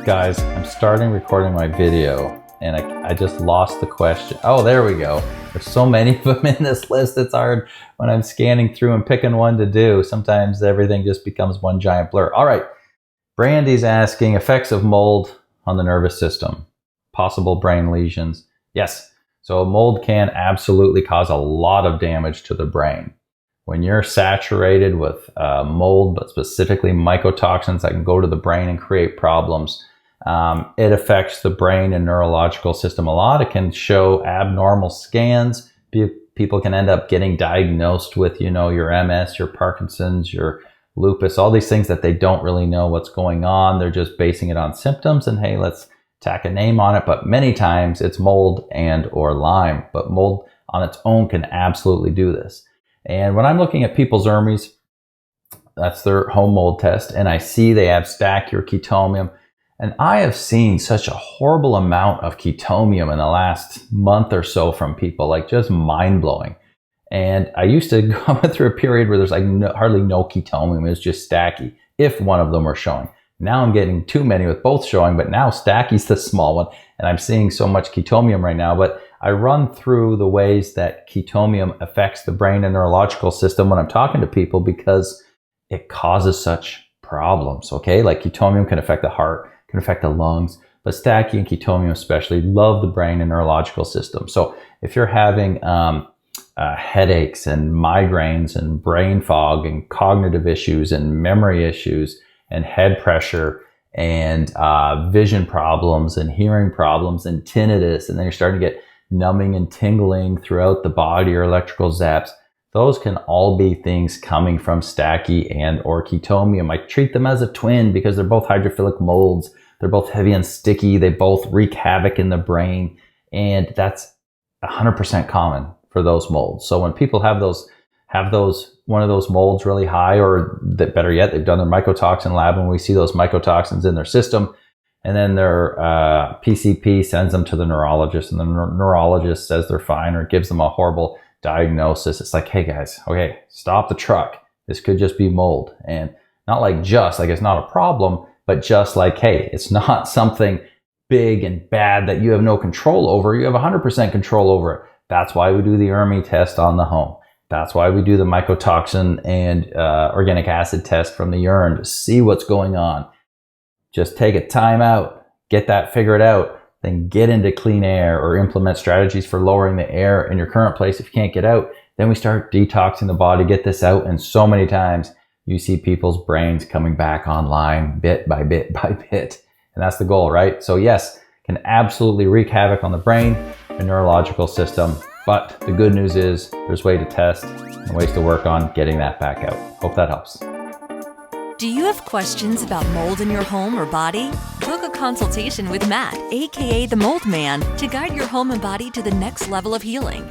Guys, I'm starting recording my video and I just lost the question. Oh, there we go. There's so many of them in this list. It's hard when I'm scanning through and picking one to do. Sometimes everything just becomes one giant blur. All right. Brandy's asking effects of mold on the nervous system, possible brain lesions. Yes. So mold can absolutely cause a lot of damage to the brain. When you're saturated with mold, but specifically mycotoxins that can go to the brain and create problems, it affects the brain and neurological system a lot. It can show abnormal scans. People can end up getting diagnosed with, your MS, your Parkinson's, your lupus, all these things that they don't really know what's going on. They're just basing it on symptoms and, hey, let's tack a name on it. But many times it's mold and or Lyme. But mold on its own can absolutely do this. And when I'm looking at people's ERMIs, that's their home mold test, and I see they have Stachychitomium. And I have seen such a horrible amount of chitomium in the last month or so from people, like just mind-blowing. And I used to go through a period where there's hardly no chitomium. It's just Stachy, if one of them were showing. Now I'm getting too many with both showing, but now Stachy's the small one. And I'm seeing so much chitomium right now. But I run through the ways that chitomium affects the brain and neurological system when I'm talking to people because it causes such problems, okay? Like chitomium can affect the heart, can affect the lungs, but Stachy and chitomium especially love the brain and neurological system. So if you're having headaches and migraines and brain fog and cognitive issues and memory issues and head pressure and vision problems and hearing problems and tinnitus, and then you're starting to get numbing and tingling throughout the body or electrical zaps, those can all be things coming from Stachy and or chitomium. I treat them as a twin because they're both hydrophilic molds. They're both heavy and sticky. They both wreak havoc in the brain. And that's 100% common for those molds. So when people have one of those molds really high, or better yet, they've done their mycotoxin lab and we see those mycotoxins in their system, and then their PCP sends them to the neurologist, and the neurologist says they're fine or gives them a horrible diagnosis. It's like, hey guys, okay, stop the truck. This could just be mold. And not like it's not a problem, but just like, hey, it's not something big and bad that you have no control over. You have 100% control over it. That's why we do the ERMI test on the home. That's why we do the mycotoxin and organic acid test from the urine to see what's going on. Just take a time out, get that figured out, then get into clean air or implement strategies for lowering the air in your current place. If you can't get out, then we start detoxing the body, get this out. And so many times you see people's brains coming back online bit by bit by bit. And that's the goal, right? So yes, can absolutely wreak havoc on the brain and neurological system. But the good news is there's ways to test and ways to work on getting that back out. Hope that helps. Do you have questions about mold in your home or body? Book a consultation with Matt, aka the Mold Man, to guide your home and body to the next level of healing.